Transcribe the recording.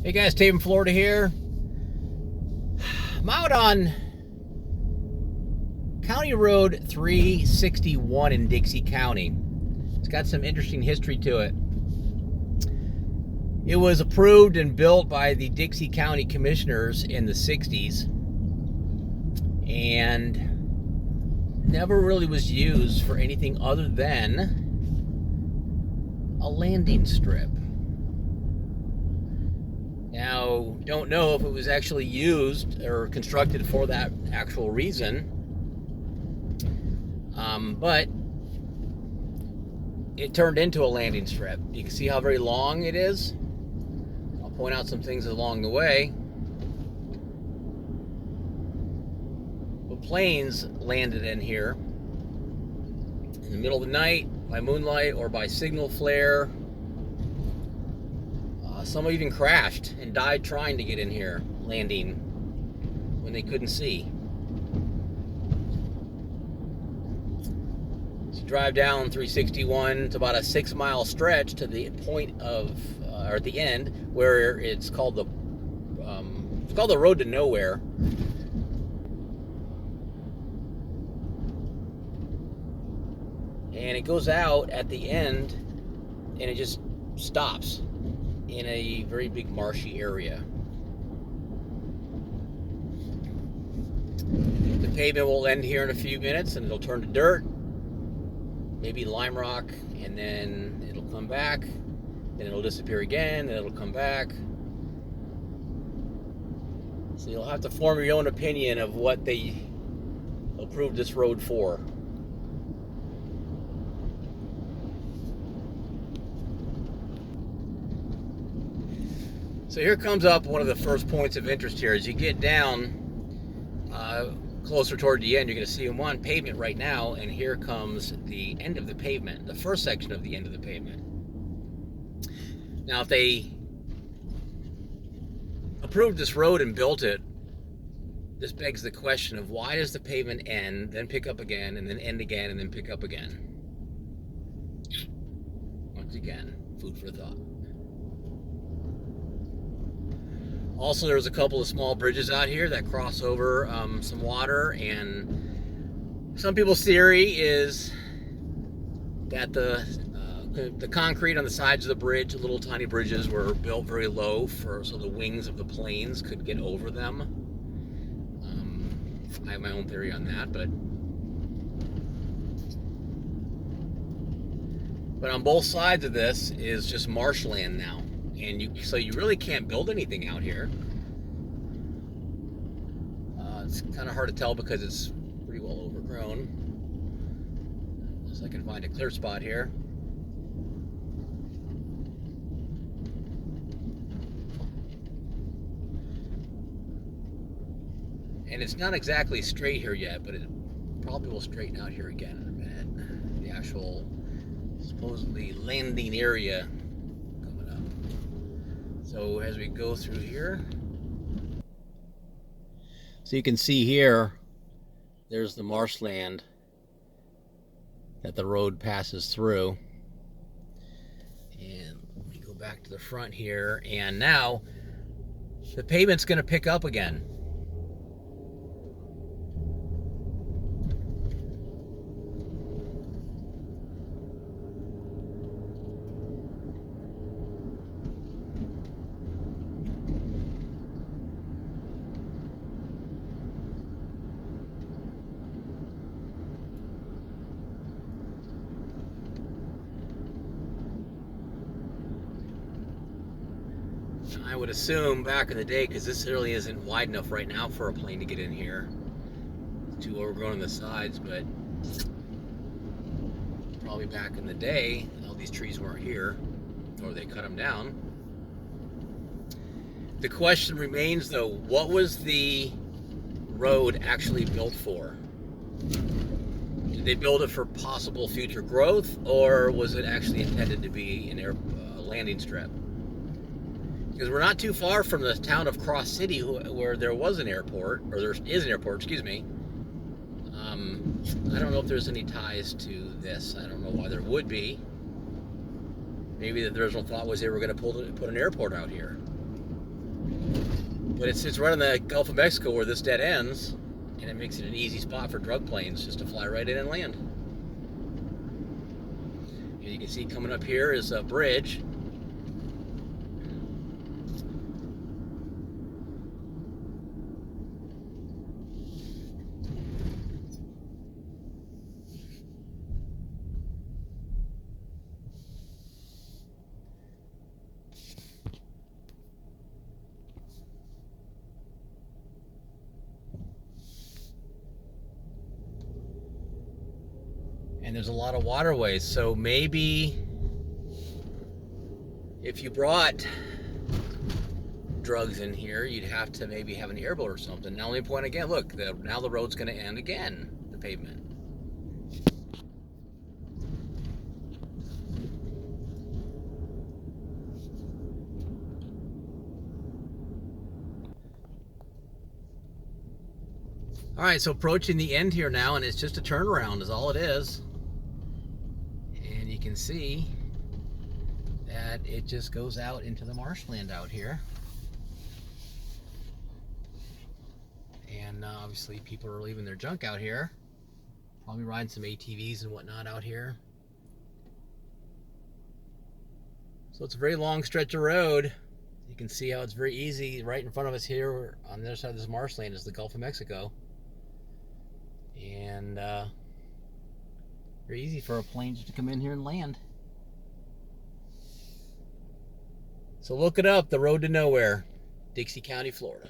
Hey guys, Taven, Florida here. I'm out on County Road 361 in Dixie County. It's got some interesting history to it. It was approved and built by the Dixie County Commissioners in the 60s and never really was used for anything other than a landing strip. Now, don't know if it was actually used or constructed for that actual reason, but it turned into a landing strip. You can see how very long it is. I'll point out some things along the way. The planes landed in here in the middle of the night by moonlight or by signal flare. Some even crashed and died trying to get in here, landing when they couldn't see. So you drive down 361, it's about a 6-mile stretch to the point of, or at the end, where it's called the road to NoWhere. And it goes out at the end, and it just stops in a very big marshy area. The pavement will end here in a few minutes and it'll turn to dirt, maybe lime rock, and then it'll come back, then it'll disappear again, then it'll come back. So you'll have to form your own opinion of what they approved this road for. So here comes up one of the first points of interest here. As you get down closer toward the end, you're going to see them on pavement right now, and here comes the end of the pavement, the first section of the end of the pavement. Now, if they approved this road and built it, this begs the question of why does the pavement end, then pick up again, and then end again, and then pick up again? Once again, food for thought. Also, there's a couple of small bridges out here that cross over some water, and some people's theory is that the concrete on the sides of the bridge, little tiny bridges, were built very low so the wings of the planes could get over them. I have my own theory on that, but on both sides of this is just marshland now. And so you really can't build anything out here. It's kind of hard to tell because it's pretty well overgrown. So I can find a clear spot here. And it's not exactly straight here yet, but it probably will straighten out here again in a minute. The actual supposedly landing area. So as we go through here, so you can see here, there's the marshland that the road passes through. And we go back to the front here, and now the pavement's going to pick up again. I would assume back in the day, because this really isn't wide enough right now for a plane to get in here. It's too overgrown on the sides, but probably back in the day, all these trees weren't here, or they cut them down. The question remains, though, what was the road actually built for? Did they build it for possible future growth, or was it actually intended to be a landing strip? Because we're not too far from the town of Cross City, where there was an airport, or there is an airport, excuse me. I don't know if there's any ties to this. I don't know why there would be. Maybe the original thought was they were going to put an airport out here. But it's right on the Gulf of Mexico where this dead ends, and it makes it an easy spot for drug planes just to fly right in and land. And you can see coming up here is a bridge. And there's a lot of waterways, so maybe if you brought drugs in here, you'd have to maybe have an airboat or something. Now, let me point again. Look, now the road's going to end again, the pavement. All right, so approaching the end here now, and it's just a turnaround is all it is. And you can see that it just goes out into the marshland out here. And obviously people are leaving their junk out here. Probably riding some ATVs and whatnot out here. So it's a very long stretch of road. You can see how it's very easy. Right in front of us here on the other side of this marshland is the Gulf of Mexico. And very easy for a plane just to come in here and land. So look it up, The Road to Nowhere, Dixie County, Florida.